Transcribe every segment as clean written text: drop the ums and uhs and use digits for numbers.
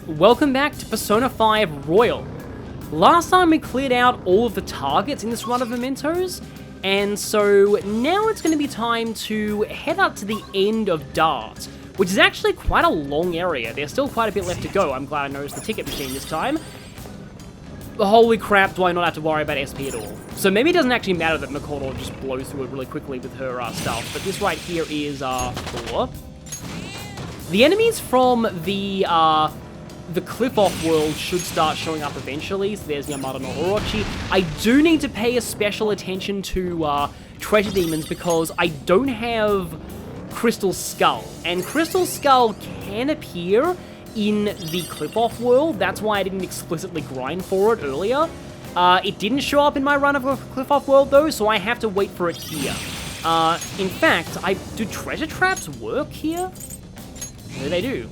Welcome back to Persona 5 Royal. Last time we cleared out all of the targets in this run of Mementos, and so now it's going to be time to head up to the end of Dart, which is actually quite a long area. There's still quite a bit left to go. I'm glad I noticed the ticket machine this time. Holy crap, do I not have to worry about SP at all. So maybe it doesn't actually matter that Makoto just blows through it really quickly with her stuff, but this right here is Thor. The enemies from the Cliff-Off world should start showing up eventually. So there's Yamada no Orochi. I do need to pay a special attention to treasure demons because I don't have Crystal Skull. And Crystal Skull can appear in the Cliff-Off world. That's why I didn't explicitly grind for it earlier. It didn't show up in my run of Cliff-Off world though, so I have to wait for it here. In fact, do treasure traps work here? Maybe they do.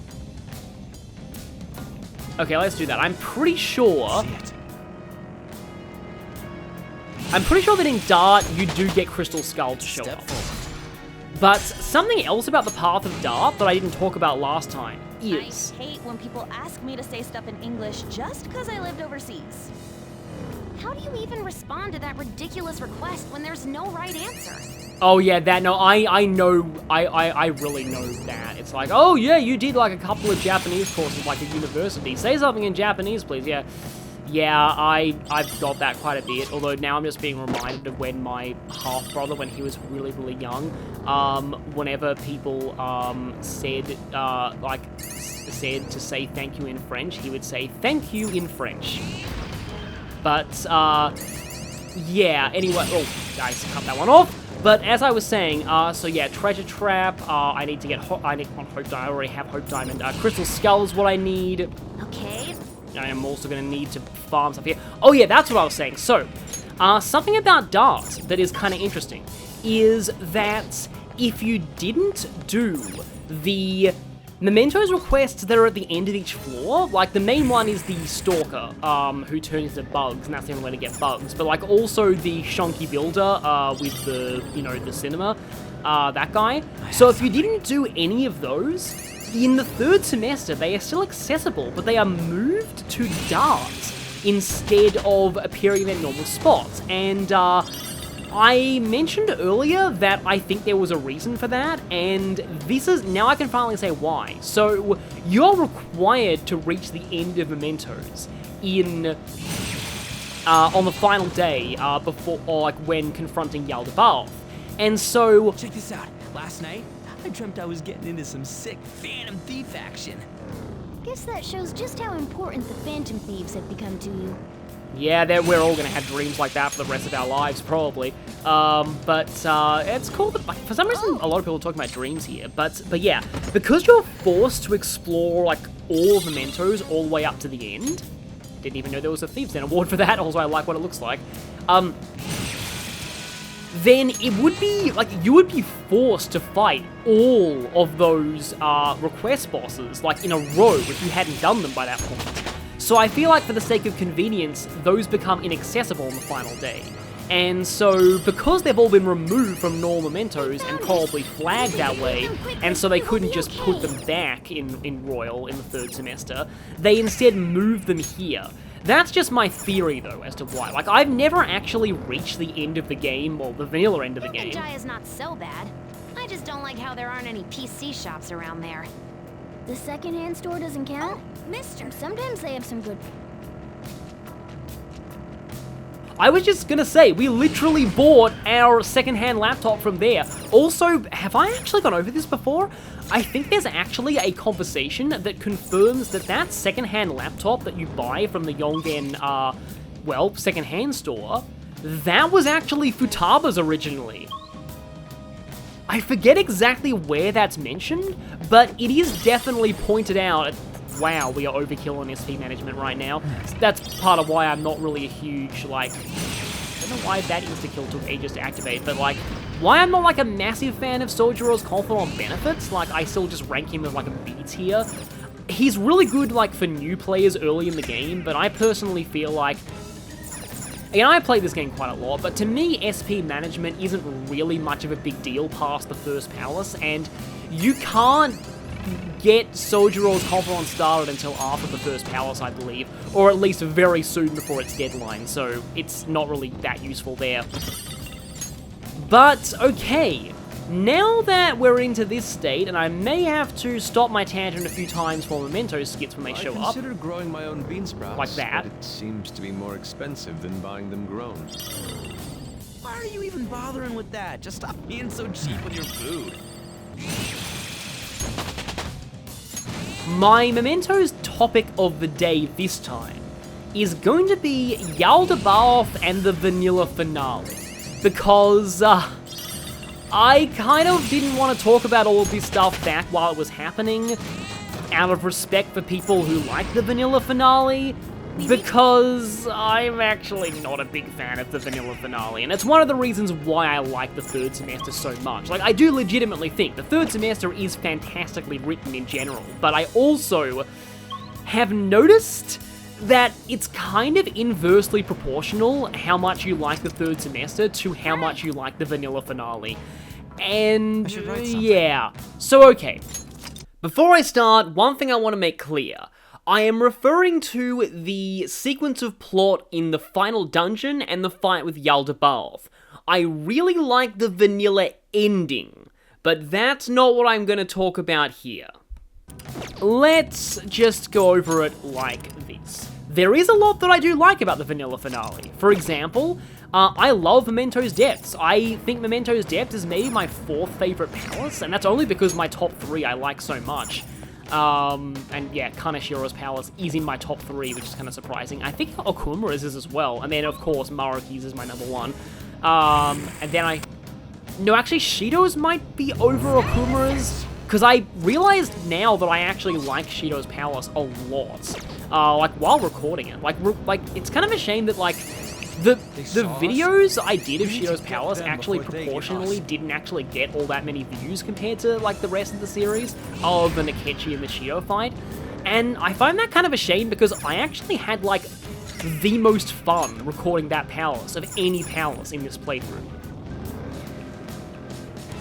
Okay, let's do that. I'm pretty sure that in Dart, you do get Crystal Skull to show up. But something else about the path of Dart that I didn't talk about last time is... I hate when people ask me to say stuff in English just because I lived overseas. How do you even respond to that ridiculous request when there's no right answer? Oh yeah, I know, I really know that. It's like, oh yeah, you did like a couple of Japanese courses like a university. Say something in Japanese, please. Yeah, I've got that quite a bit. Although now I'm just being reminded of when my half-brother, when he was really, really young, whenever people said to say thank you in French, he would say thank you in French. But yeah, anyway, oh, guys, cut that one off. But as I was saying, so yeah, treasure trap, I need to get, I already have Hope Diamond. Crystal Skull is what I need. Okay. I am also going to need to farm stuff here. Oh yeah, that's what I was saying. So, something about Dart that is kind of interesting is that if you didn't do the Mementos requests that are at the end of each floor, like the main one is the Stalker, who turns into bugs, and that's the only way to get bugs, but like also the Shonky Builder, with the, you know, the cinema, that guy. So if you didn't do any of those, in the third semester, they are still accessible, but they are moved to Dart instead of appearing in their normal spots, and, I mentioned earlier that I think there was a reason for that, and this is, now I can finally say why. So, you're required to reach the end of Mementos in, on the final day, before, or like when confronting Yaldabaoth. And so... Check this out. Last night, I dreamt I was getting into some sick Phantom Thief action. Guess that shows just how important the Phantom Thieves have become to you. Yeah, we're all gonna have dreams like that for the rest of our lives, probably. But it's cool that, like, for some reason, a lot of people are talking about dreams here. But yeah, because you're forced to explore, like, all of Mementos all the way up to the end, didn't even know there was a Thieves' Den award for that, also I like what it looks like, then it would be, like, you would be forced to fight all of those request bosses, like, in a row if you hadn't done them by that point. So I feel like for the sake of convenience, those become inaccessible on the final day. And so, because they've all been removed from normal Mementos and probably flagged that way, and so they couldn't just put them back in Royal in the third semester, they instead moved them here. That's just my theory, though, as to why. Like, I've never actually reached the end of the game, or the vanilla end of the game. Jai is not so bad. I just don't like how there aren't any PC shops around there. The secondhand store doesn't count? Oh, mister. Sometimes they have some good... I was just gonna say, we literally bought our secondhand laptop from there. Also, have I actually gone over this before? I think there's actually a conversation that confirms that that secondhand laptop that you buy from the Yongen, well, secondhand store, that was actually Futaba's originally. I forget exactly where that's mentioned, but it is definitely pointed out. Wow, we are overkill on SP management right now. That's part of why I'm not really a huge, like, I don't know why that insta-kill took ages to activate, but like, why I'm not like a massive fan of Sojiro's Confidant benefits. Like, I still just rank him as like a B tier. He's really good like for new players early in the game, but I personally feel like, again, I played this game quite a lot, but to me, SP management isn't really much of a big deal past the first palace, and you can't get Sojiro's Confidants started until after the first palace, I believe, or at least very soon before its deadline, so it's not really that useful there. But, okay, now that we're into this state, and I may have to stop my tangent a few times for Mementos skits when they show up. I consider growing my own bean sprouts, like that. but it seems to be more expensive than buying them grown. Why are you even bothering with that? Just stop being so cheap with your food. My Mementos topic of the day this time is going to be Yaldabaoth and the vanilla finale, because I kind of didn't want to talk about all of this stuff back while it was happening, out of respect for people who like the vanilla finale, because I'm actually not a big fan of the vanilla finale, and it's one of the reasons why I like the third semester so much. Like, I do legitimately think the third semester is fantastically written in general, but I also have noticed that it's kind of inversely proportional how much you like the third semester to how much you like the vanilla finale. And yeah, so okay. Before I start, one thing I want to make clear. I am referring to the sequence of plot in the final dungeon and the fight with Yaldabaoth. I really like the vanilla ending, but that's not what I'm going to talk about here. Let's just go over it like this. There is a lot that I do like about the vanilla finale. For example, I love Mementos Depths. I think Mementos Depths is maybe my 4th favorite palace, and that's only because my top 3 I like so much. And yeah, Kanashiro's palace is in my top 3, which is kind of surprising. I think Okumura's is as well, and then of course Maruki's is my number 1. And then no, actually Shido's might be over Okumura's, because I realized now that I actually like Shido's palace a lot. Like while recording it, like it's kind of a shame that like the videos I did of Shido's palace actually proportionally didn't actually get all that many views compared to like the rest of the series, other than the Akechi and the Shido fight. And I find that kind of a shame because I actually had like the most fun recording that palace of any palace in this playthrough.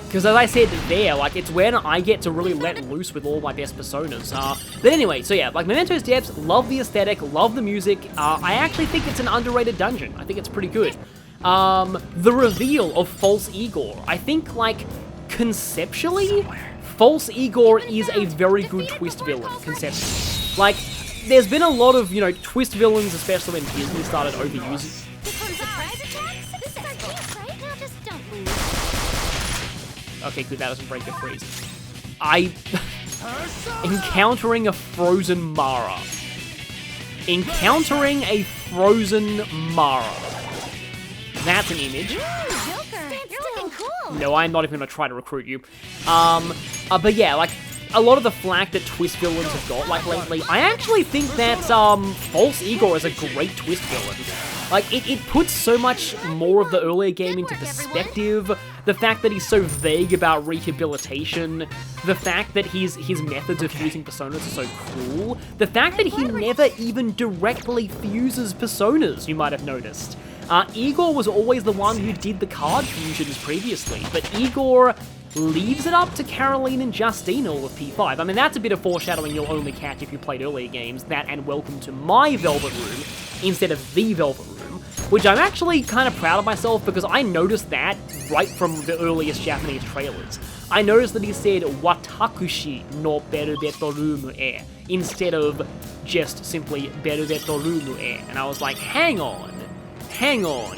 Because as I said there, like, it's when I get to really let loose with all my best personas. But anyway, so yeah, like, Mementos Depths, love the aesthetic, love the music. I actually think it's an underrated dungeon. I think it's pretty good. The reveal of False Igor. I think, like, conceptually, False Igor is a very good twist villain, conceptually. Like, there's been a lot of, you know, twist villains, especially when Disney started overusing. Okay, good, that doesn't break the freeze. Encountering a frozen Mara. Encountering a frozen Mara. That's an image. Joker, you're looking cool. No, I'm not even gonna try to recruit you. But yeah, like, a lot of the flack that twist villains have got, like, lately, I actually think that, False Igor is a great twist villain. Like, it puts so much more of the earlier game into perspective, the fact that he's so vague about rehabilitation, the fact that his methods of fusing personas are so cruel, the fact that he never even directly fuses personas, you might have noticed. Igor was always the one who did the card fusions previously, but Igor leaves it up to Caroline and Justina with P5. I mean, that's a bit of foreshadowing you'll only catch if you played earlier games, that and welcome to my Velvet Room instead of the Velvet Room, which I'm actually kind of proud of myself because I noticed that right from the earliest Japanese trailers. I noticed that he said Watakushi no Berubeto Rumu e instead of just simply Berubeto Rumu e, and I was like, hang on,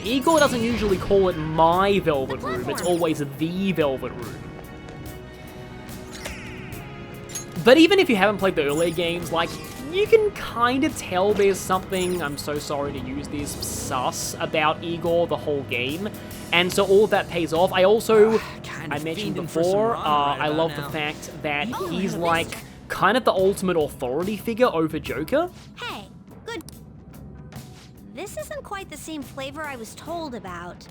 Igor doesn't usually call it my Velvet Room, it's always the Velvet Room. But even if you haven't played the earlier games, like, you can kind of tell there's something, I'm so sorry to use this, sus about Igor the whole game, and so all of that pays off. I also, I mentioned before, I love the fact that he's like, kind of the ultimate authority figure over Joker. Hey, good. This isn't quite the same flavor I was told about.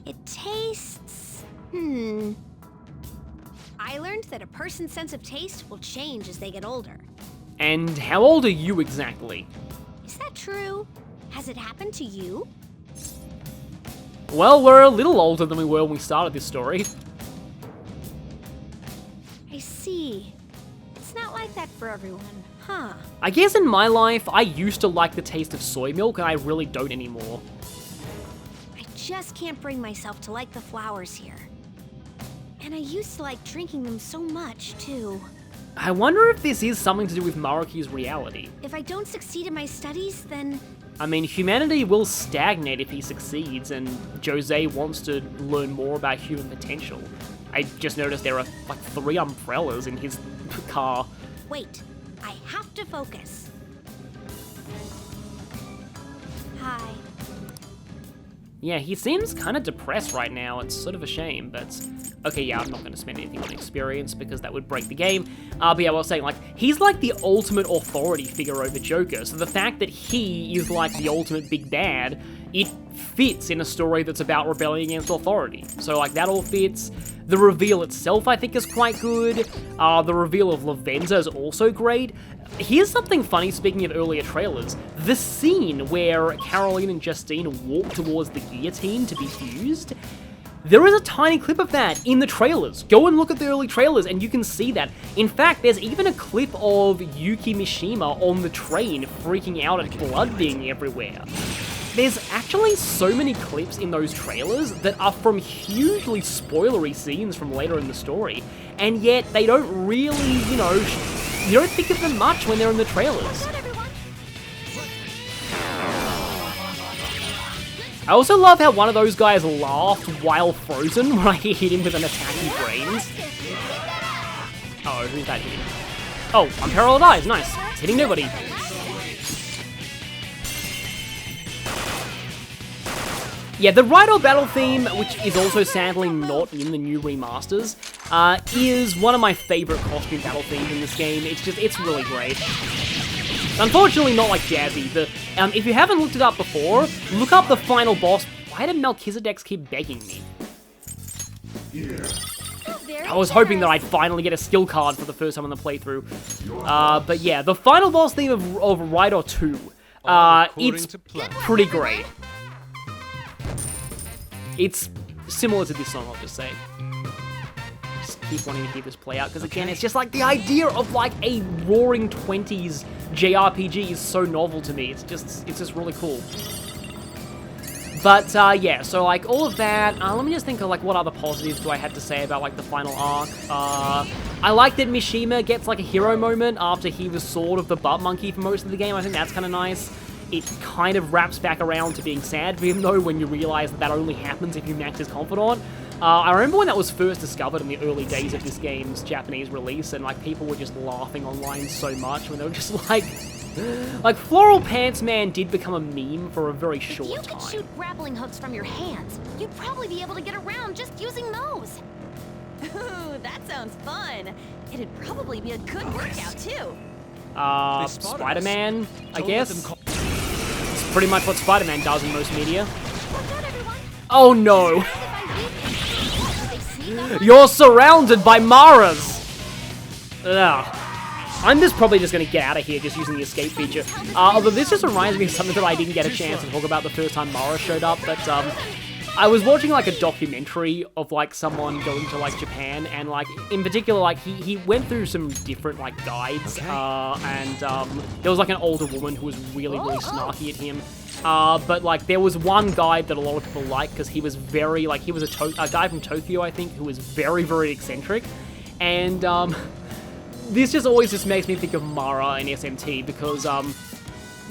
It tastes... I learned that a person's sense of taste will change as they get older. And how old are you exactly? Is that true? Has it happened to you? Well, we're a little older than we were when we started this story. see. It's not like that for everyone, huh? I guess in my life, I used to like the taste of soy milk, and I really don't anymore. I just can't bring myself to like the flowers here. And I used to like drinking them so much, too. I wonder if this is something to do with Maruki's reality. If I don't succeed in my studies, then... I mean, humanity will stagnate if he succeeds, and Jose wants to learn more about human potential. I just noticed there are, like, 3 umbrellas in his car. Wait, I have to focus. Hi. Yeah, he seems kind of depressed right now. It's sort of a shame, but... Okay, yeah, I'm not going to spend anything on experience because that would break the game. But yeah, I was saying, like, he's like the ultimate authority figure over Joker, so the fact that he is like the ultimate big bad, it fits in a story that's about rebelling against authority. So, like, that all fits. The reveal itself, I think, is quite good. The reveal of Lavenza is also great. Here's something funny, speaking of earlier trailers. The scene where Caroline and Justine walk towards the guillotine to be fused, there is a tiny clip of that in the trailers. Go and look at the early trailers and you can see that. In fact, there's even a clip of Yuki Mishima on the train freaking out at blood being everywhere. There's actually so many clips in those trailers that are from hugely spoilery scenes from later in the story, and yet they don't really, you know, you don't think of them much when they're in the trailers. I also love how one of those guys laughed while frozen when I hit him with an attacking brains. Oh, who's that hitting? Oh, Unparalleled Eyes, nice. It's hitting nobody. Yeah, the Ride or Battle theme, which is also sadly not in the new remasters, is one of my favorite costume battle themes in this game. It's really great. Unfortunately, not like Jazzy. If you haven't looked it up before, look up the final boss. Why did Melchizedek's keep begging me? I was hoping that I'd finally get a skill card for the first time on the playthrough. But yeah, the final boss theme of Rider 2, it's pretty great. It's similar to this song, I'll just say. Just keep wanting to hear this play out, because again, it's just like the idea of like a roaring 20s JRPG is so novel to me. It's just really cool. But yeah, so like all of that, let me just think of like what other positives do I have to say about like the final arc. I like that Mishima gets like a hero moment after he was sort of the butt monkey for most of the game. I think that's kind of nice. It kind of wraps back around to being sad for him though when you realize that that only happens if you max his Confidant. I remember when that was first discovered in the early days of this game's Japanese release, and like people were just laughing online so much when they were just like Floral Pants Man did become a meme for a very short time. If you could shoot grappling hooks from your hands, you'd probably be able to get around just using those. Ooh, that sounds fun. It'd probably be a good workout too. Spider-Man, I guess. It's pretty much what Spider-Man does in most media. Oh no! You're surrounded by Maras! Ugh. I'm probably just gonna get out of here just using the escape feature. Although this just reminds me of something that I didn't get a chance to talk about the first time Mara showed up, but I was watching like a documentary of like someone going to like Japan, and like in particular like he went through some different like guides, and there was like an older woman who was really snarky at him. But like there was one guide that a lot of people liked because he was very like he was a guy from Tokyo, I think, who was very eccentric, and this just always just makes me think of Mara and SMT because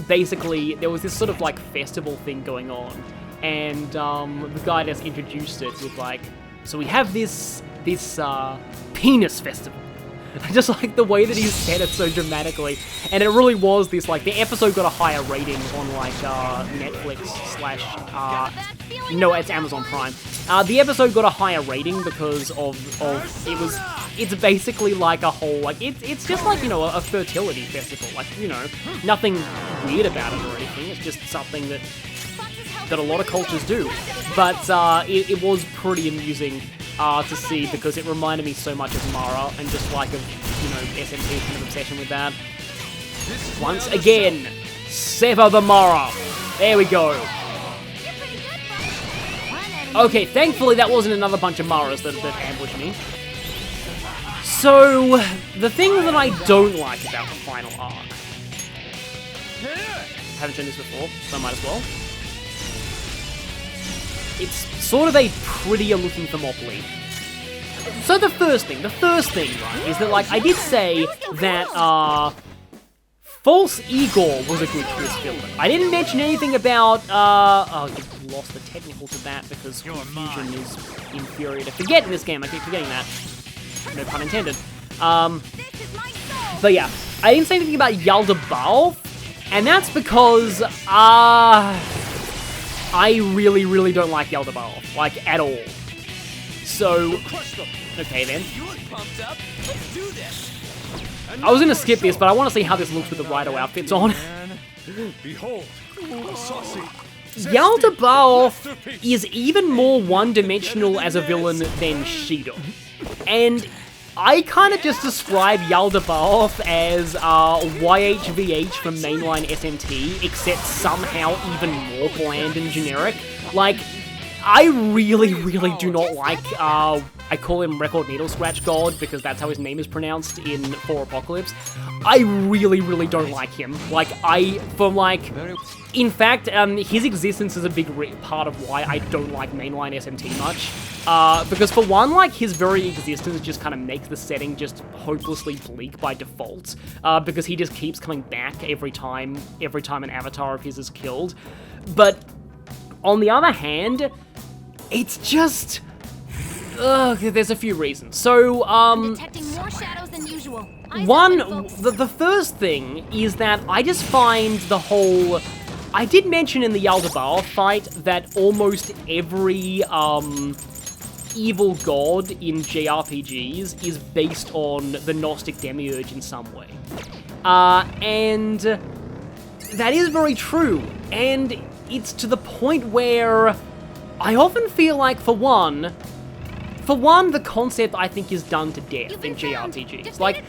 basically there was this sort of like festival thing going on. And the guy just introduced it with like, so we have this penis festival. I just like the way that he said it so dramatically, and it really was this like the episode got a higher rating on like Netflix / no, it's Amazon Prime. The episode got a higher rating because of it's basically like a whole like it's just like, you know, a fertility festival, like, you know, nothing weird about it or anything. It's just something that a lot of cultures do, but it was pretty amusing to see because it reminded me so much of Mara and just like of, you know, SMT's kind of obsession with that. Once again, sever the Mara. There we go. Okay, thankfully that wasn't another bunch of Maras that ambushed me. So, the thing that I don't like about the final arc... haven't shown this before, so I might as well. It's sort of a prettier looking Thermopylae. So the first thing, right, is that, like, I did say that, False Igor was a good twist villain. I didn't mention anything about, oh, you've lost the technicals of that because confusion is inferior to forget in this game. I keep forgetting that. No pun intended. But yeah, I didn't say anything about Yaldabaoth, and that's because, I really, really don't like Yaldabaoth, like, at all. So, okay then. You look pumped up. Let's do this. I was gonna skip this, but I want to see how this looks with the Rhino outfits on. Behold, saucy. Yaldabaoth is even more one-dimensional as a villain than Shido. And I kind of just describe Yaldabaoth as YHVH from mainline SMT, except somehow even more bland and generic. Like, I really, really do not like, I call him Record Needle Scratch God because that's how his name is pronounced in For Apocalypse. I really, really don't like him. Like, in fact, his existence is a big part of why I don't like mainline SMT much. Because for one, like, his very existence just kind of makes the setting just hopelessly bleak by default. Because he just keeps coming back every time an avatar of his is killed. But on the other hand, it's just... there's a few reasons. So, I'm detecting more shadows than usual. the first thing is that I just find the whole... I did mention in the Yaldabaoth fight that almost every, evil god in JRPGs is based on the Gnostic Demiurge in some way. And that is very true. And it's to the point where I often feel like, for one, the concept, I think, is done to death in JRPGs. Like,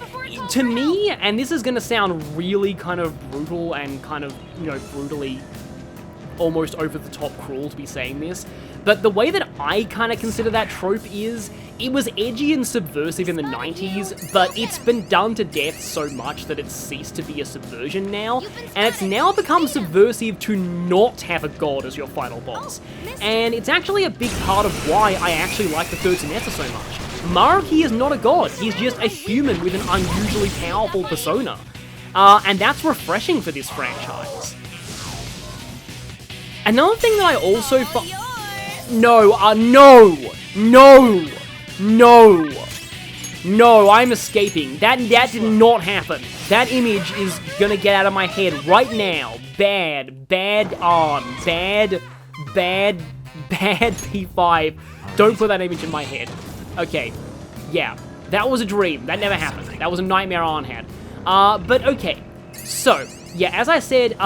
to me, and this is gonna sound really kind of brutal and kind of, you know, brutally almost over-the-top cruel to be saying this, but the way that I kind of consider that trope is, it was edgy and subversive in the 90s, but it's been done to death so much that it's ceased to be a subversion now, and it's now become subversive to not have a god as your final boss. And it's actually a big part of why I actually like the third semester so much. Maruki is not a god, he's just a human with an unusually powerful persona. And that's refreshing for this franchise. Another thing that I also No, I'm escaping. That did not happen. That image is gonna get out of my head right now. Bad arm. Bad P5. Don't put that image in my head. Okay, yeah, that was a dream. That never happened. That was a nightmare Arn had. But okay, so, yeah, as I said,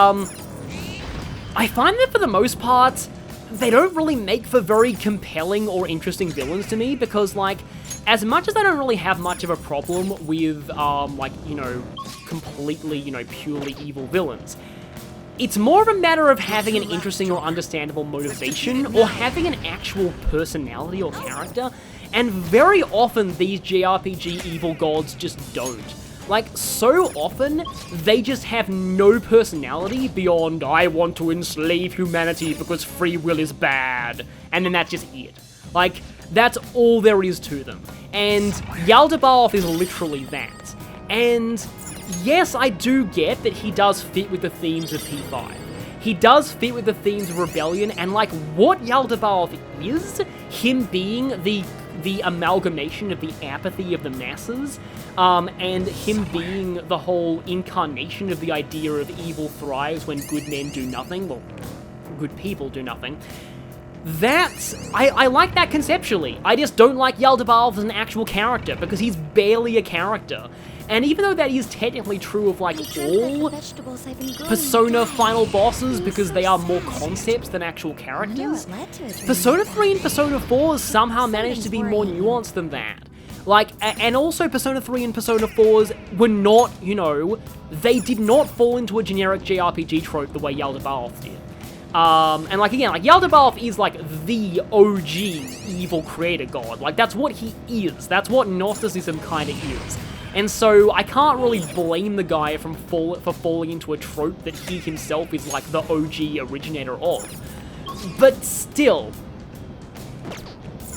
I find that for the most part, they don't really make for very compelling or interesting villains to me, because, like, as much as I don't really have much of a problem with, like, you know, completely, you know, purely evil villains, it's more of a matter of having an interesting or understandable motivation, or having an actual personality or character, and very often these JRPG evil gods just don't. Like, so often, they just have no personality beyond, I want to enslave humanity because free will is bad. And then that's just it. Like, that's all there is to them. And Yaldabaoth is literally that. And yes, I do get that he does fit with the themes of P5. He does fit with the themes of rebellion, and like, what Yaldabaoth is, him being the amalgamation of the apathy of the masses, and him being the whole incarnation of the idea of evil thrives when good men do nothing, well, good people do nothing. I like that conceptually. I just don't like Yaldabaoth as an actual character, because he's barely a character. And even though that is technically true of, like, all Persona final bosses, because they are more concepts than actual characters, Persona 3 and Persona 4 somehow managed to be more nuanced than that. Like, and also Persona 3 and Persona 4s were not, you know, they did not fall into a generic JRPG trope the way Yaldabaoth did. And like again, like Yaldabaoth is like the OG evil creator god. Like that's what he is. That's what Gnosticism kind of is. And so I can't really blame the guy for falling into a trope that he himself is like the OG originator of. But still,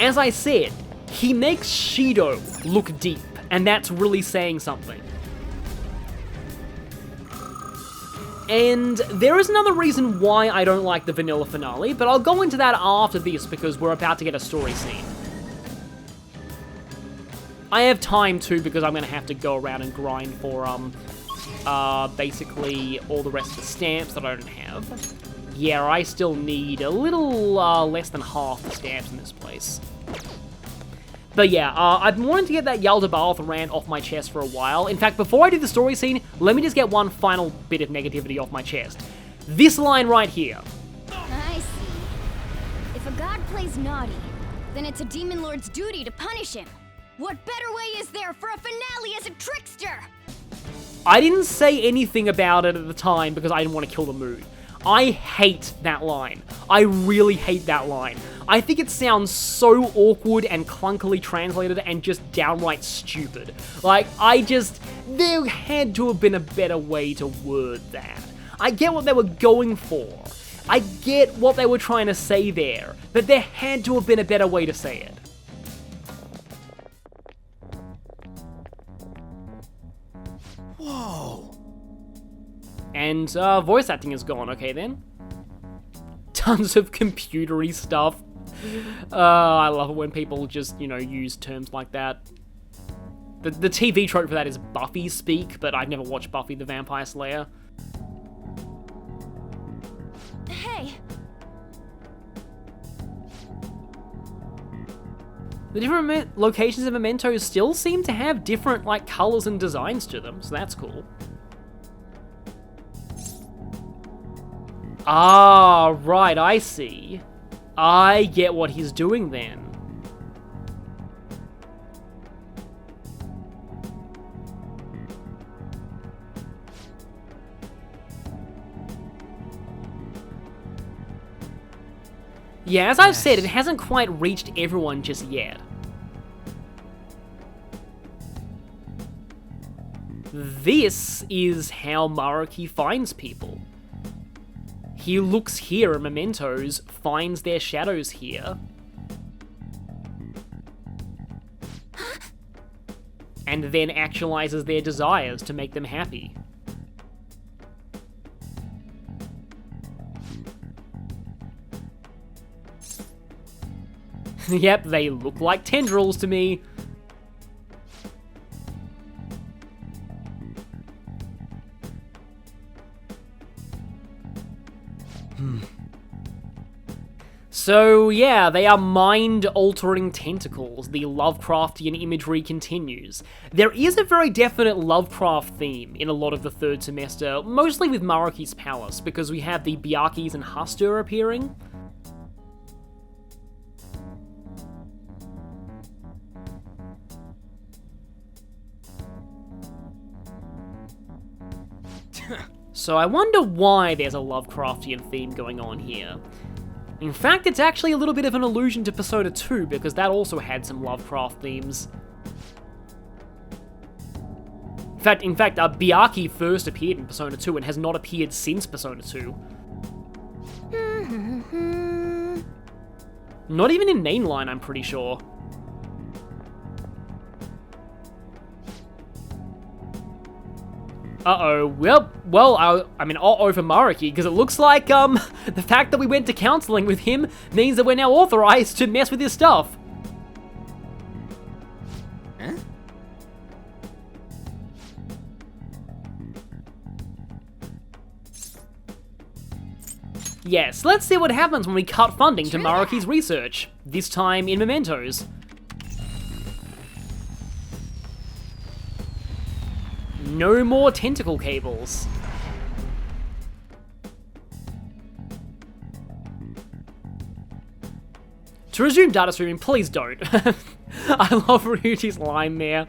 as I said, he makes Shido look deep, and that's really saying something. And there is another reason why I don't like the vanilla finale, but I'll go into that after this because we're about to get a story scene. I have time too because I'm going to have to go around and grind for basically all the rest of the stamps that I don't have. Yeah, I still need a little less than half the stamps in this place. But yeah, I've been wanting to get that Yaldabaoth rant off my chest for a while. In fact, before I do the story scene, let me just get one final bit of negativity off my chest. This line right here. I see. If a god plays naughty, then it's a demon lord's duty to punish him. What better way is there for a finale as a trickster? I didn't say anything about it at the time because I didn't want to kill the mood. I hate that line. I really hate that line. I think it sounds so awkward and clunkily translated and just downright stupid. Like, there had to have been a better way to word that. I get what they were going for. I get what they were trying to say there, but there had to have been a better way to say it. Whoa. And voice acting is gone, okay then. Tons of computery stuff. I love it when people just, use terms like that. The TV trope for that is Buffy speak, but I've never watched Buffy the Vampire Slayer. Hey. The different locations of Mementos still seem to have different, colors and designs to them, so that's cool. Ah, right, I see. I get what he's doing then. Yeah, as I've said, it hasn't quite reached everyone just yet. This is how Maruki finds people. He looks here at Mementos, finds their shadows here, and then actualizes their desires to make them happy. Yep, they look like tendrils to me. So yeah, they are mind-altering tentacles. The Lovecraftian imagery continues. There is a very definite Lovecraft theme in a lot of the third semester, mostly with Maruki's Palace, because we have the Byakhis and Hastur appearing. So I wonder why there's a Lovecraftian theme going on here. In fact, it's actually a little bit of an allusion to Persona 2, because that also had some Lovecraft themes. In fact, Byakhi first appeared in Persona 2 and has not appeared since Persona 2. Not even in mainline, I'm pretty sure. Uh-oh, well, I mean, uh-oh for Maruki, because it looks like, the fact that we went to counseling with him means that we're now authorized to mess with his stuff. Huh? Yes, let's see what happens when we cut funding to Maruki's research, this time in Mementos. No more tentacle cables. To resume data streaming, please don't. I love Ryuji's line there.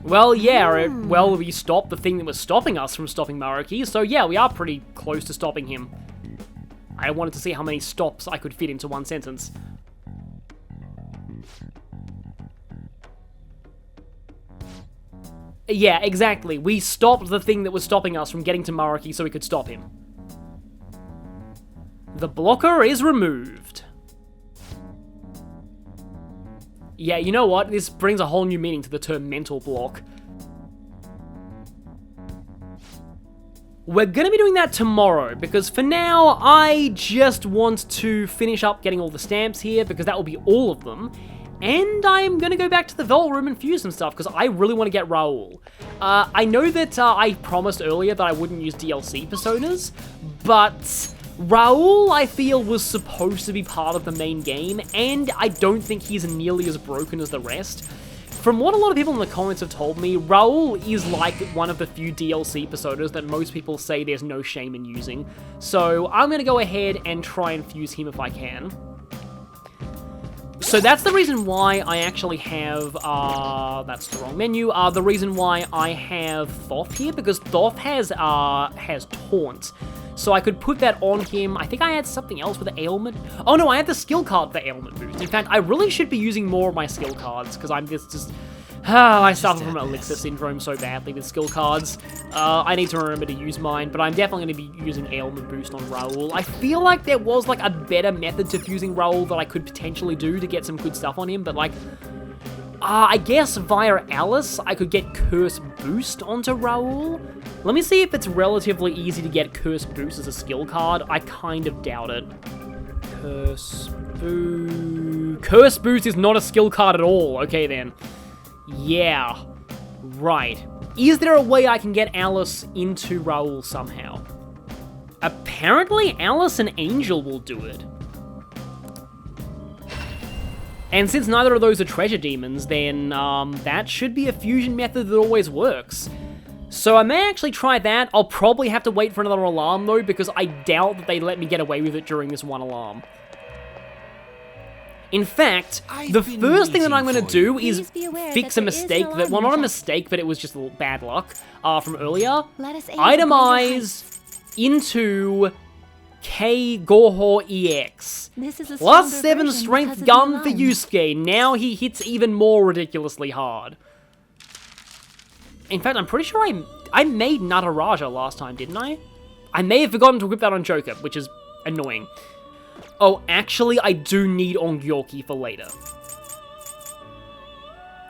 Well, yeah, well, we stopped the thing that was stopping us from stopping Maruki, so yeah, we are pretty close to stopping him. I wanted to see how many stops I could fit into one sentence. Yeah, exactly. We stopped the thing that was stopping us from getting to Maruki so we could stop him. The blocker is removed. Yeah, you know what? This brings a whole new meaning to the term mental block. We're gonna be doing that tomorrow, because for now, I just want to finish up getting all the stamps here, because that will be all of them. And I'm gonna go back to the Vault Room and fuse some stuff, because I really want to get Raoul. I know that I promised earlier that I wouldn't use DLC personas, but Raoul, I feel, was supposed to be part of the main game, and I don't think he's nearly as broken as the rest. From what a lot of people in the comments have told me, Raoul is like one of the few DLC personas that most people say there's no shame in using. So I'm gonna go ahead and try and fuse him if I can. So that's the reason why I actually have, that's the wrong menu, the reason why I have Thoth here, because Thoth has Taunt. So I could put that on him. I think I had something else with the ailment. Oh no, I had the skill card for ailment boost. In fact, I really should be using more of my skill cards, because I'm just I suffer from elixir syndrome so badly with skill cards. I need to remember to use mine, but I'm definitely going to be using ailment boost on Raoul. I feel like there was like a better method to fusing Raoul that I could potentially do to get some good stuff on him, but like, I guess via Alice, I could get Curse Boost onto Raoul. Let me see if it's relatively easy to get Curse Boost as a skill card. I kind of doubt it. Curse Boost is not a skill card at all. Okay then. Yeah. Right. Is there a way I can get Alice into Raoul somehow? Apparently Alice and Angel will do it. And since neither of those are treasure demons, then that should be a fusion method that always works. So I may actually try that. I'll probably have to wait for another alarm though, because I doubt that they let me get away with it during this one alarm. In fact, the first thing that I'm going to do is fix a mistake that, well, not a mistake, but it was just a little bad luck from earlier. Itemize into K Goho EX. Plus 7 strength gun for Yusuke. Now he hits even more ridiculously hard. In fact, I'm pretty sure I made Nataraja last time, didn't I? I may have forgotten to equip that on Joker, which is annoying. Oh, actually, I do need Ongyoki for later.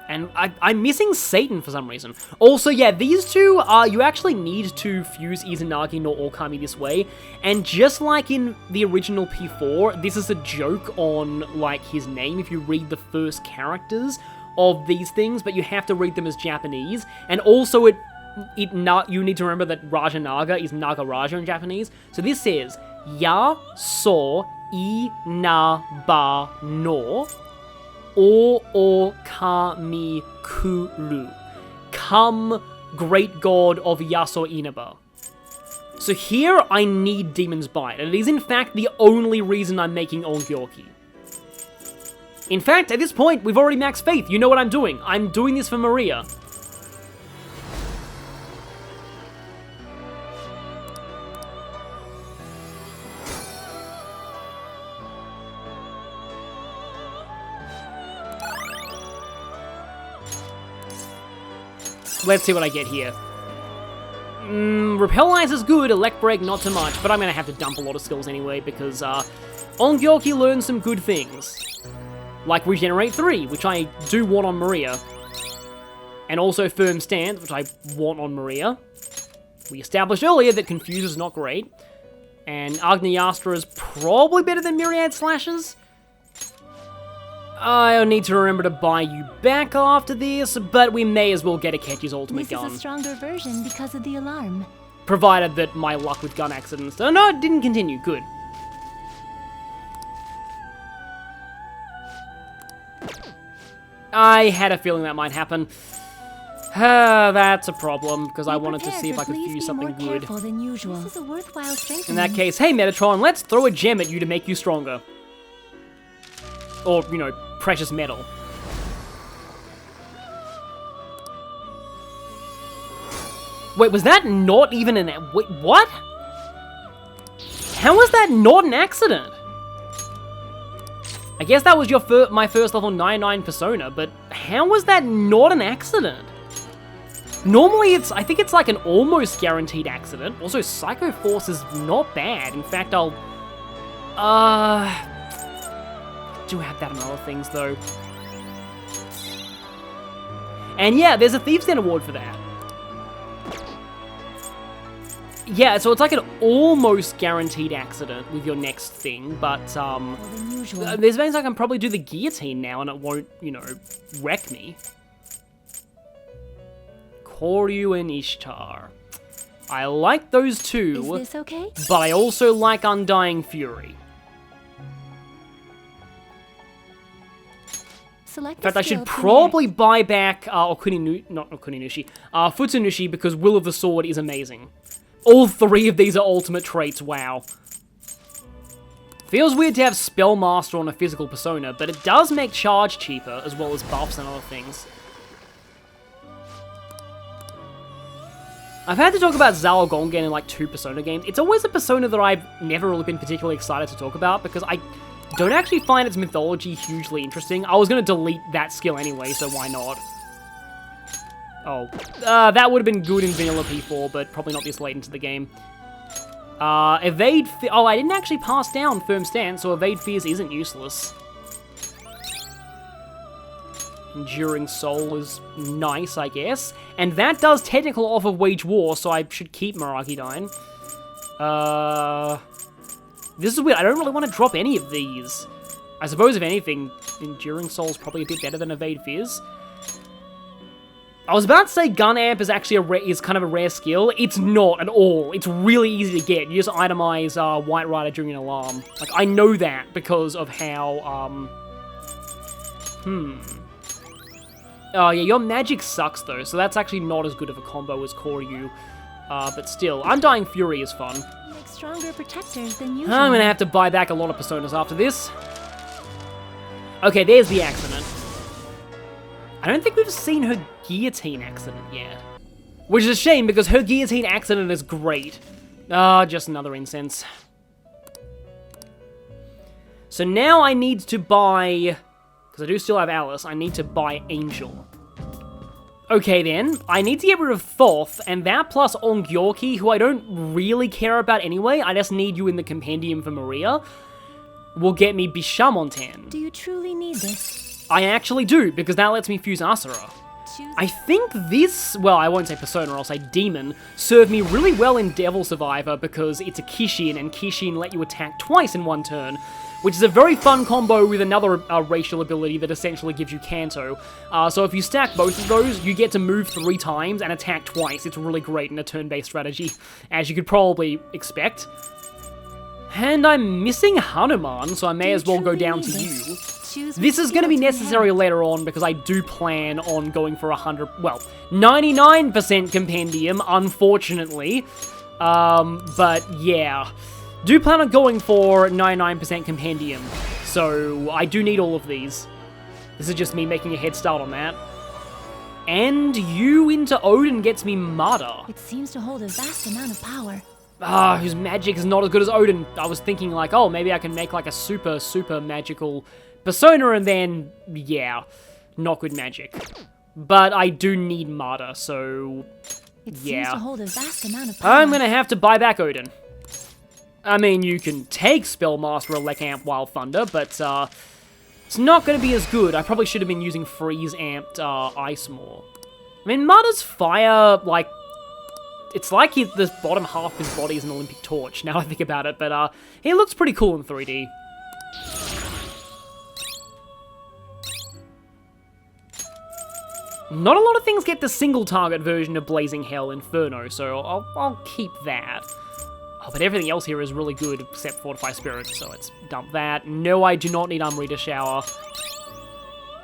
And I'm missing Satan for some reason. Also, yeah, these two, you actually need to fuse Izanagi no Okami this way. And just like in the original P4, this is a joke on, like, his name if you read the first characters of these things, but you have to read them as Japanese. And also, you need to remember that Raja Naga is Nagaraja in Japanese. So this says, Ya so I na ba no o kami kuru. Come, great god of Yaso Inaba. So here I need Demon's Bite, and it is in fact the only reason I'm making Ongyoki. In fact, at this point, we've already maxed Faith. You know what I'm doing. I'm doing this for Maria. Let's see what I get here. Repel Eyes is good, Elect Break not so much, but I'm gonna have to dump a lot of skills anyway, because Ongyoki learns some good things. Like Regenerate 3, which I do want on Maria. And also Firm Stance, which I want on Maria. We established earlier that Confuse is not great. And Agnayastra is probably better than Myriad Slashes. I'll need to remember to buy you back after this, but we may as well get Akechi's ultimate gun. This is a stronger version because of the alarm. Provided that my luck with gun accidents... Oh, no, it didn't continue. Good. I had a feeling that might happen. That's a problem, because I wanted to see if I could fuse something good. Than usual. This is a worthwhile In that case, hey Metatron, let's throw a gem at you to make you stronger. Or, you know, precious metal. Wait, was that not even an... Wait, what? How was that not an accident? I guess that was my first level 99 persona, but how was that not an accident? Normally I think it's like an almost guaranteed accident. Also, Psycho Force is not bad. In fact, I'll... do have that on other things, though. And yeah, there's a Thieves' Den award for that. Yeah, so it's like an almost guaranteed accident with your next thing, but, there's ways I can probably do the guillotine now and it won't, you know, wreck me. Koryu and Ishtar. I like those two. Is this okay? But I also like Undying Fury. Select In fact, I should probably buy back Futsunushi, because Will of the Sword is amazing. All three of these are ultimate traits, wow. Feels weird to have Spellmaster on a physical persona, but it does make charge cheaper, as well as buffs and other things. I've had to talk about Zao Gongen in like 2 Persona games. It's always a persona that I've never really been particularly excited to talk about, because I don't actually find its mythology hugely interesting. I was going to delete that skill anyway, so why not? Oh, that would have been good in Vanilla P4, but probably not this late into the game. Evade... Oh, I didn't actually pass down Firm Stance, so Evade Fears isn't useless. Enduring Soul is nice, I guess. And that does technical off of Wage War, so I should keep Maruki Dine. This is weird. I don't really want to drop any of these. I suppose, if anything, Enduring Soul is probably a bit better than Evade Fears. I was about to say Gun Amp is actually is kind of a rare skill. It's not at all. It's really easy to get. You just itemize White Rider during an alarm. Like, I know that because of how, Oh, yeah, your magic sucks, though, so that's actually not as good of a combo as Koryu. But still, Undying Fury is fun. Like stronger protectors than usual. I'm gonna have to buy back a lot of Personas after this. Okay, there's the accident. I don't think we've seen her guillotine accident yet. Which is a shame, because her guillotine accident is great. Just another incense. So now I need to buy... Because I do still have Alice, I need to buy Angel. Okay then, I need to get rid of Thoth, and that plus Ongyorki, who I don't really care about anyway, I just need you in the Compendium for Maria, will get me Bishamontan. Do you truly need this? I actually do, because that lets me fuse Asura. I think this, well, I won't say Persona, I'll say Demon, served me really well in Devil Survivor because it's a Kishin, and Kishin let you attack twice in one turn, which is a very fun combo with another racial ability that essentially gives you Kanto. So if you stack both of those, you get to move 3 times and attack twice. It's really great in a turn-based strategy, as you could probably expect. And I'm missing Hanuman, so I may as well go down to you. This is going to be necessary later on because I do plan on going for 99% Compendium, unfortunately. But yeah, do plan on going for 99% Compendium, so I do need all of these. This is just me making a head start on that. And you into Odin gets me Mada. It seems to hold a vast amount of power. Whose magic is not as good as Odin. I was thinking like, oh, maybe I can make like a super, super magical persona and then, yeah, not good magic. But I do need Mada, so It yeah. seems to hold a vast amount of power. I'm gonna have to buy back Odin. I mean, you can take Spellmaster or Amp Wild Thunder, but it's not gonna be as good. I probably should have been using Freeze Amped Ice more. I mean, Mada's fire, like, it's like the bottom half of his body is an Olympic torch, now I think about it, but he looks pretty cool in 3D. Not a lot of things get the single target version of Blazing Hell Inferno, so I'll keep that. Oh, but everything else here is really good, except Fortify Spirit, so let's dump that. No, I do not need Amrita Shower.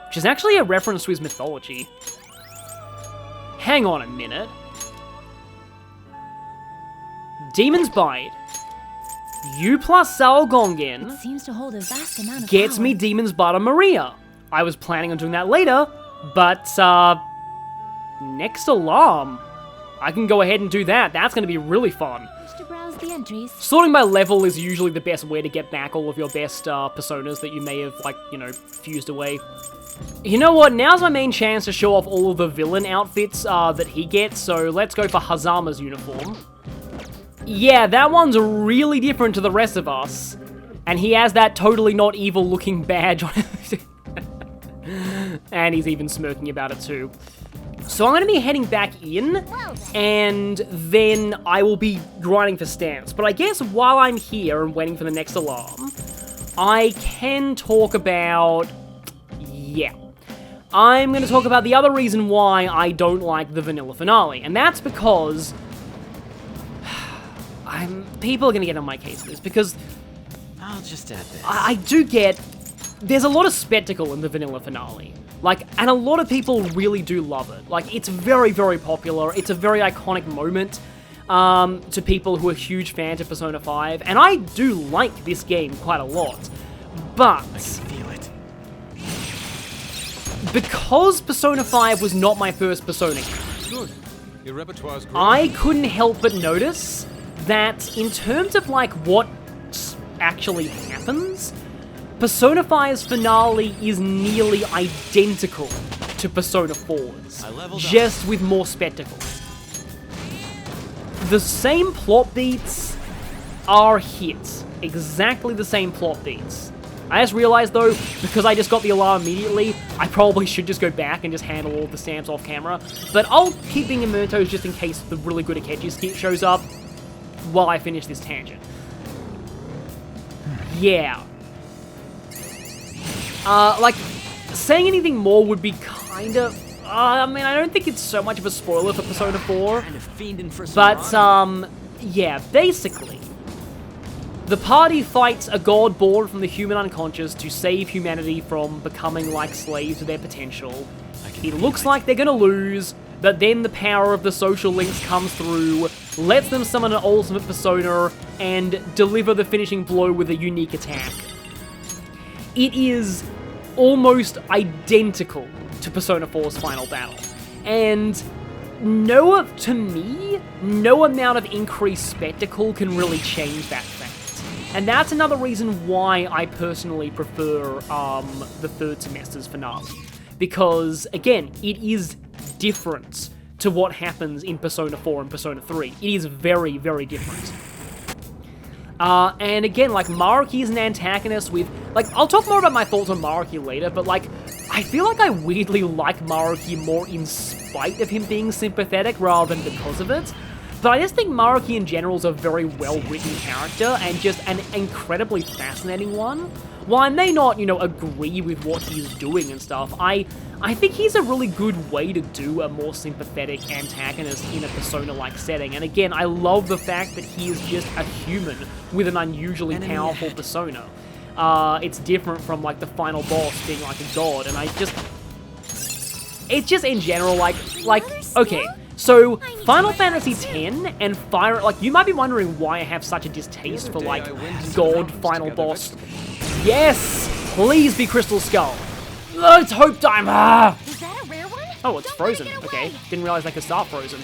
Which is actually a reference to his mythology. Hang on a minute. Demon's Bite. You plus Sao Gongen It seems to hold a vast amount of gets power. me Demon's Bite on Maria. I was planning on doing that later, but, next alarm. I can go ahead and do that. That's going to be really fun. Just to browse the entries. Sorting by level is usually the best way to get back all of your best personas that you may have, like, you know, fused away. You know what? Now's my main chance to show off all of the villain outfits that he gets, so let's go for Hazama's uniform. Yeah, that one's really different to the rest of us. And he has that totally not evil looking badge on it. And he's even smirking about it too. So I'm going to be heading back in, and then I will be grinding for stamps. But I guess while I'm here and waiting for the next alarm, I can talk about... yeah. I'm going to talk about the other reason why I don't like the vanilla finale, and that's because... people are going to get on my case for this, because... I'll just add this. I do get... there's a lot of spectacle in the vanilla finale. Like, and a lot of people really do love it. Like, it's very, very popular. It's a very iconic moment to people who are huge fans of Persona 5. And I do like this game quite a lot. But... I can feel it. Because Persona 5 was not my first Persona game, Good. Your repertoire's great. I couldn't help but notice that in terms of, like, what actually happens... Persona 5's finale is nearly identical to Persona 4's, just with more spectacle. The same plot beats are hit, exactly the same plot beats. I just realized though, because I just got the alarm immediately, I probably should just go back and just handle all the stamps off camera, but I'll keep being in Mementos just in case the really good Akechi shows up while I finish this tangent. Yeah. Like, saying anything more would be kind of... I mean, I don't think it's so much of a spoiler for Persona 4. Kind of fiending for some But, honor. yeah, basically, the party fights a god born from the human unconscious to save humanity from becoming like slaves to their potential. It looks like they're gonna lose, but then the power of the social links comes through, lets them summon an ultimate persona, and deliver the finishing blow with a unique attack. It is almost identical to Persona 4's final battle. And to me, no amount of increased spectacle can really change that fact. And that's another reason why I personally prefer the third semester's finale. Because, again, it is different to what happens in Persona 4 and Persona 3. It is very, very different. And again, like, Maruki is an antagonist with... like, I'll talk more about my thoughts on Maruki later, but, like, I feel like I weirdly like Maruki more in spite of him being sympathetic rather than because of it. But I just think Maruki in general is a very well-written character and just an incredibly fascinating one. While I may not, you know, agree with what he's doing and stuff, I think he's a really good way to do a more sympathetic antagonist in a Persona-like setting. And again, I love the fact that he is just a human with an unusually powerful persona. It's different from, like, the final boss being like a god, and it's just in general, like, okay, so Final Fantasy X and Fire, like, you might be wondering why I have such a distaste for, like, god final boss. Yes! Please be Crystal Skull! Oh, it's Hope Time! Ah! Is that a rare one? Oh, it's frozen. Okay, didn't realize I could start frozen.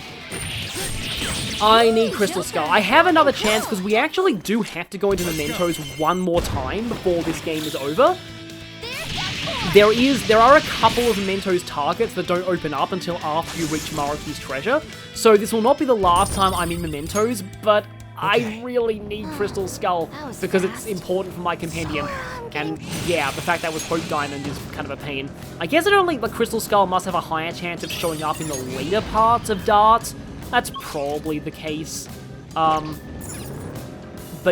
I need Crystal Skull. I have another chance because we actually do have to go into Mementos one more time before this game is over. There are a couple of Mementos targets that don't open up until after you reach Maruki's treasure, so this will not be the last time I'm in Mementos, but I really need Crystal Skull because it's important for my Compendium. And yeah, the fact that was Hope Diamond is kind of a pain. I guess the Crystal Skull must have a higher chance of showing up in the later parts of Dart. That's probably the case. But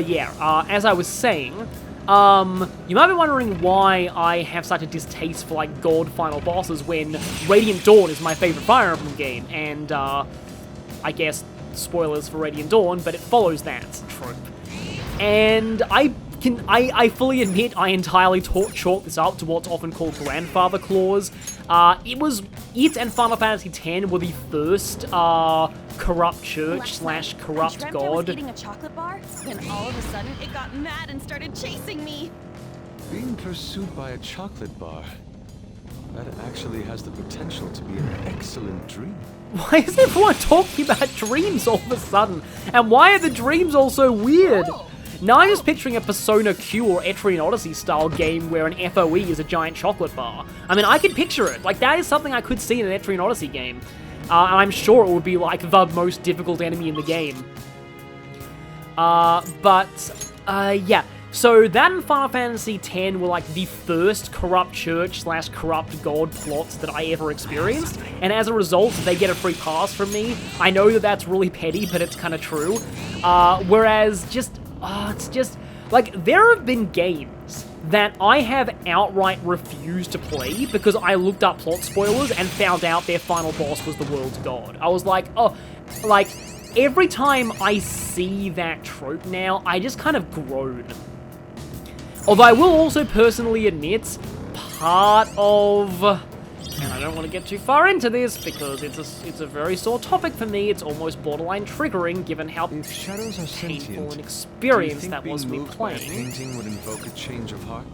yeah, as I was saying, you might be wondering why I have such a distaste for, like, god final bosses when Radiant Dawn is my favorite Fire Emblem game, and, I guess, spoilers for Radiant Dawn, but it follows that trope. And I fully admit I entirely chalk this up to what's often called grandfather clause. It and Final Fantasy X were the first, corrupt church / corrupt I god. I was eating a chocolate bar, then all of a sudden it got mad and started chasing me. Being pursued by a chocolate bar. That actually has the potential to be an excellent dream. Why is everyone talking about dreams all of a sudden? And why are the dreams all so weird? Now I'm just picturing a Persona Q or Etrian Odyssey style game where an FOE is a giant chocolate bar. I mean, I can picture it. Like, that is something I could see in an Etrian Odyssey game. And I'm sure it would be, like, the most difficult enemy in the game. Yeah. So that and Final Fantasy X were like the first corrupt church / corrupt god plots that I ever experienced, and as a result, they get a free pass from me. I know that that's really petty, but it's kind of true. Whereas it's just, like, there have been games that I have outright refused to play because I looked up plot spoilers and found out their final boss was the world's god. I was like, oh, like, every time I see that trope now, I just kind of groan. Although I will also personally admit, part of, and I don't want to get too far into this because it's a very sore topic for me, it's almost borderline triggering given how If shadows are painful sentient, an experience do you think that was me being moved by a playing. painting would invoke a change of heart?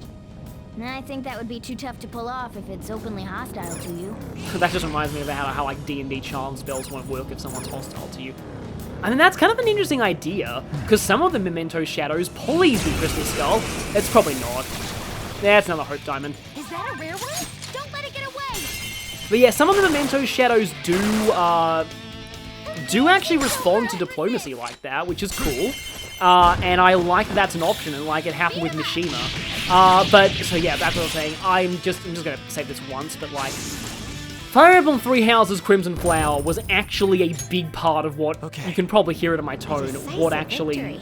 I think that would be too tough to pull off if it's openly hostile to you. That just reminds me of how like D&D charm spells won't work if someone's hostile to you. I mean, that's kind of an interesting idea, because some of the Mementos shadows please be Crystal Skull. It's probably not. That's another Hope Diamond. Is that a rare one? Don't let it get away! But yeah, some of the Mementos shadows do actually respond to diplomacy like that, which is cool. And I like that that's an option, and like it happened with Mishima. But, so yeah, that's what I'm saying. I'm just gonna say this once, but like, Fire Emblem Three Houses Crimson Flower was actually a big part of what, you can probably hear it in my tone, what actually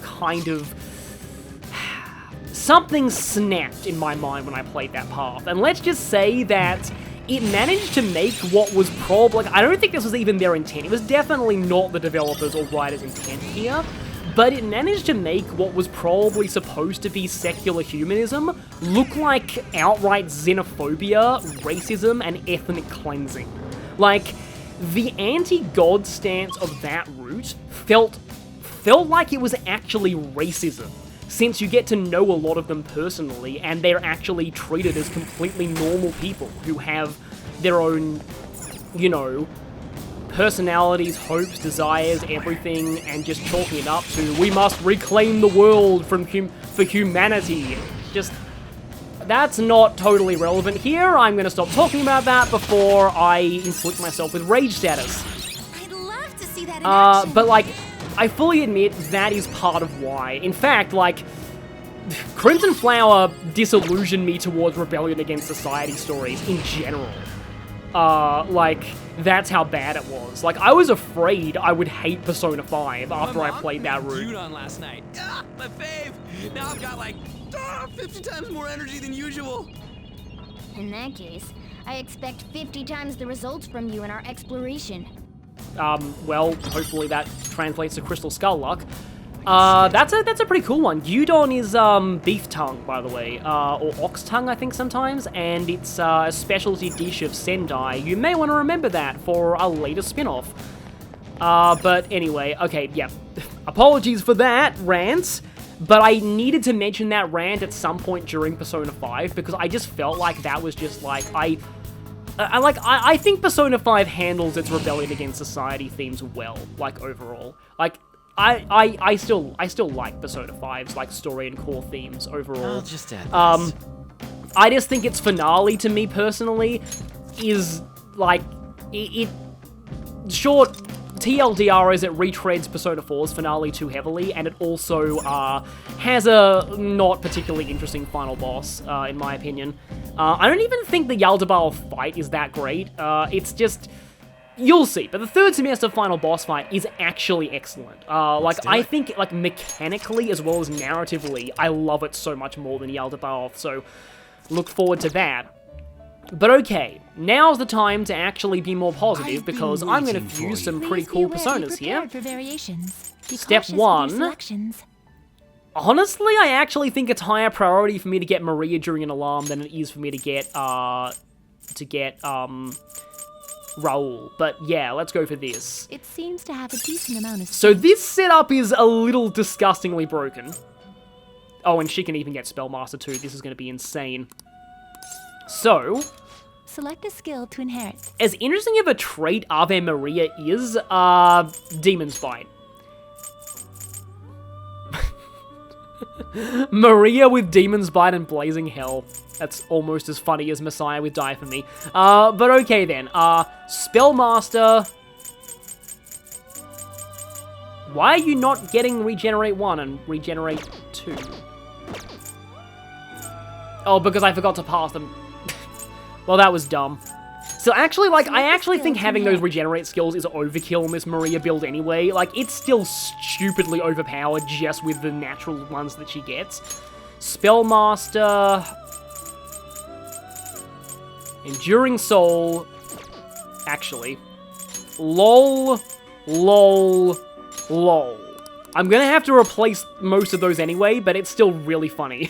kind of, something snapped in my mind when I played that path. And let's just say that it managed to make what was probably, like, I don't think this was even their intent. It was definitely not the developers or writers' intent here. But it managed to make what was probably supposed to be secular humanism look like outright xenophobia, racism, and ethnic cleansing. Like, the anti-god stance of that route felt like it was actually racism, since you get to know a lot of them personally, and they're actually treated as completely normal people who have their own, you know, personalities, hopes, desires, everything, and just chalking it up to, we must reclaim the world for humanity. Just, that's not totally relevant here. I'm gonna stop talking about that before I inflict myself with rage status. I'd love to see that in action. But like, I fully admit that is part of why. In fact, like, Crimson Flower disillusioned me towards Rebellion Against Society stories in general. Like, that's how bad it was. Like, I was afraid I would hate Persona 5 after I played that route. On last night. My fave! Now I've got like 50 times more energy than usual. In that case, I expect 50 times the results from you in our exploration. Well, hopefully that translates to Crystal Skull luck. That's a pretty cool one. Gyudon is, beef tongue, by the way, or ox tongue, I think, sometimes, and it's a specialty dish of Sendai. You may want to remember that for a later spin-off. But anyway, okay, yeah. Apologies for that rant, but I needed to mention that rant at some point during Persona 5, because I just felt like that was just, like, I think Persona 5 handles its Rebellion Against Society themes well, like, overall. Like, I still like Persona 5's, like, story and core themes overall. I'll just add this. I just think its finale, to me personally, is, like, short TLDR is it retreads Persona 4's finale too heavily, and it also has a not particularly interesting final boss, in my opinion. I don't even think the Yaldabaoth fight is that great. It's just, you'll see, but the third semester final boss fight is actually excellent. Like, I think, like, mechanically as well as narratively, I love it so much more than Yaldabaoth, so look forward to that. But okay, now's the time to actually be more positive, because I'm going to fuse some pretty cool personas here. Step 1. Honestly, I actually think it's higher priority for me to get Maria during an alarm than it is for me to get Raoul. But yeah, let's go for this. It seems to have a decent amount of... So this setup is a little disgustingly broken. Oh, and she can even get Spellmaster too. This is going to be insane. So, Select a skill to inherit. As interesting of a trait Ave Maria is, Demon's Bite. Maria with Demon's Bite and Blazing Hell. That's almost as funny as Messiah with Die For Me. But okay then. Spellmaster. Why are you not getting Regenerate 1 and Regenerate 2? Oh, because I forgot to pass them. Well, that was dumb. So actually, like, I actually think having those Regenerate skills is overkill in this Maria build anyway. Like, it's still stupidly overpowered just with the natural ones that she gets. Spellmaster. Enduring Soul. Actually. LOL. LOL. LOL. I'm gonna have to replace most of those anyway, but it's still really funny.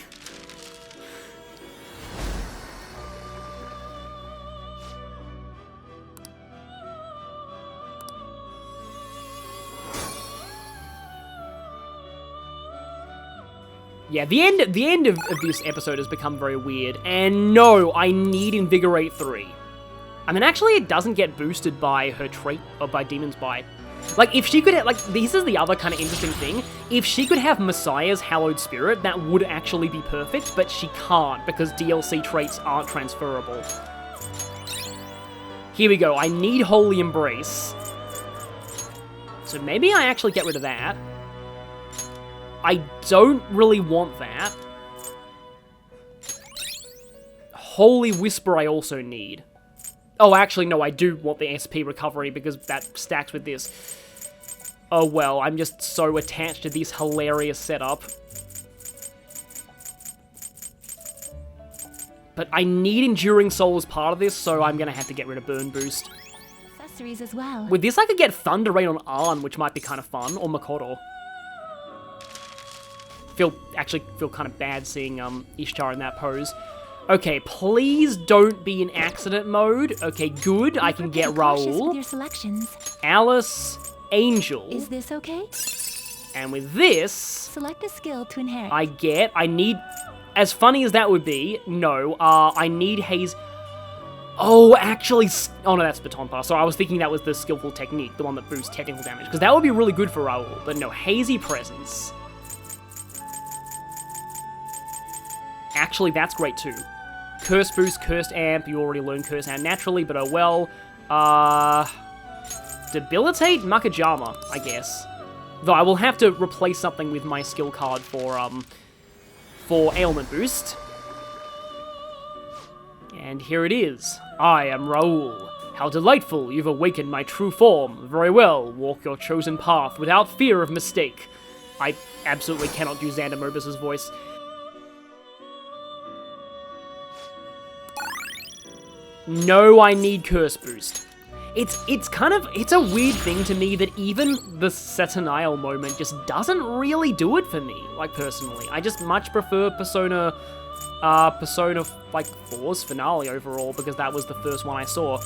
Yeah, the end of this episode has become very weird, and no, I need Invigorate 3. I mean, actually, it doesn't get boosted by her trait, or by Demon's Bite. Like, if she could have, like, this is the other kind of interesting thing. If she could have Messiah's Hallowed Spirit, that would actually be perfect, but she can't, because DLC traits aren't transferable. Here we go, I need Holy Embrace. So maybe I actually get rid of that. I don't really want that. Holy Whisper I also need. Oh, actually, no, I do want the SP recovery because that stacks with this. Oh, well, I'm just so attached to this hilarious setup. But I need Enduring Soul as part of this, so I'm gonna have to get rid of Burn Boost. Accessories as well. With this, I could get Thunder Rain on Arn, which might be kind of fun, or Makoto. Actually feel kind of bad seeing Ishtar in that pose. Okay, please don't be in accident mode. Okay, good. I can get Raoul. With your selections. Alice, Angel. Is this okay? And with this, select a skill to inherit. I need, as funny as that would be, no, I need Haze. Oh, actually, oh no, that's Baton Pass. So I was thinking that was the Skillful Technique, the one that boosts technical damage, because that would be really good for Raoul. But no, Hazy Presence. Actually, that's great too. Curse Boost, Cursed Amp, you already learned Curse Amp naturally, but oh well. Debilitate Makajama, I guess. Though I will have to replace something with my skill card for Ailment Boost. And here it is. I am Raoul. How delightful, you've awakened my true form. Very well, walk your chosen path without fear of mistake. I absolutely cannot do Xander Mobus's voice. No, I need Curse Boost. It's a weird thing to me that even the Saturnale moment just doesn't really do it for me, like, personally. I just much prefer Persona, like, 4's finale overall, because that was the first one I saw.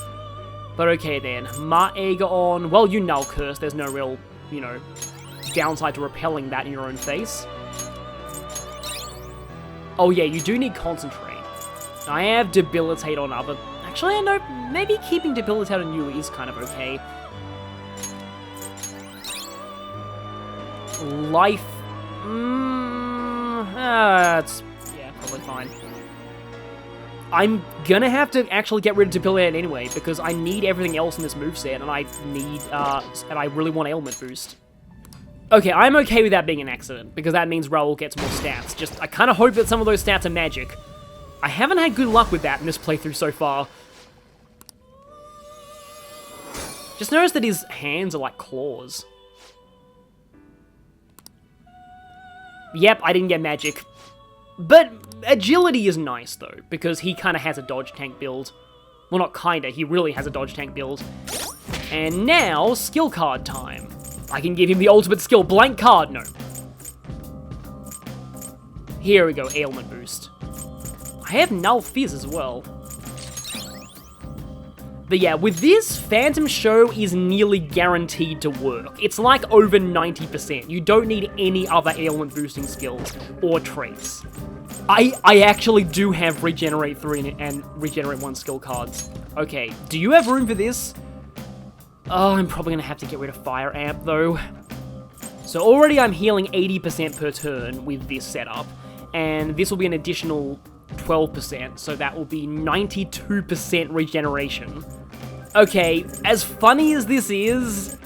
But okay then, Maegaon, well, you null Curse, there's no real, you know, downside to repelling that in your own face. Oh yeah, you do need Concentrate. I have Debilitate on other... Actually, I know, maybe keeping Debilitate on you is kind of okay. Life... that's... yeah, probably fine. I'm gonna have to actually get rid of Debilitate anyway, because I need everything else in this moveset, and I need, and I really want Ailment Boost. Okay, I'm okay with that being an accident, because that means Raoul gets more stats. Just, I kind of hope that some of those stats are magic. I haven't had good luck with that in this playthrough so far. Just notice that his hands are like claws. Yep, I didn't get magic. But agility is nice, though, because he kind of has a dodge tank build. Well, not kinda, he really has a dodge tank build. And now, skill card time. I can give him the ultimate skill, blank card, no. Here we go, Ailment Boost. I have Null Fizz as well. But yeah, with this, Phantom Show is nearly guaranteed to work. It's like over 90%. You don't need any other ailment boosting skills or traits. I actually do have Regenerate 3 and Regenerate 1 skill cards. Okay, do you have room for this? Oh, I'm probably gonna have to get rid of Fire Amp, though. So already I'm healing 80% per turn with this setup, and this will be an additional 12%, so that will be 92% regeneration. Okay, as funny as this is,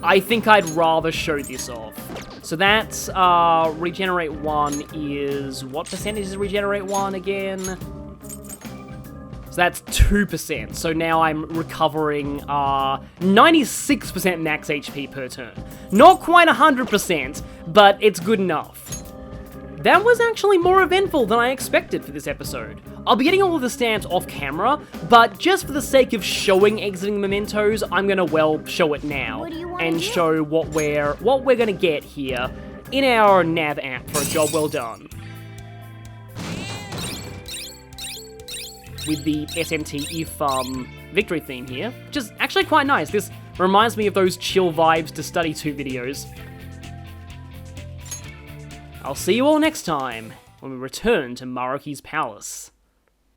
I think I'd rather show this off. So that's, Regenerate 1 is, what percentage is Regenerate 1 again? So that's 2%, so now I'm recovering, 96% max HP per turn. Not quite 100%, but it's good enough. That was actually more eventful than I expected for this episode. I'll be getting all of the stats off camera, but just for the sake of showing exiting Mementos, I'm gonna, well, show it now, and show what we're gonna get here in our nav app for a job well done. With the SMT if victory theme here, which is actually quite nice. This reminds me of those chill vibes to study 2 videos. I'll see you all next time when we return to Maruki's palace.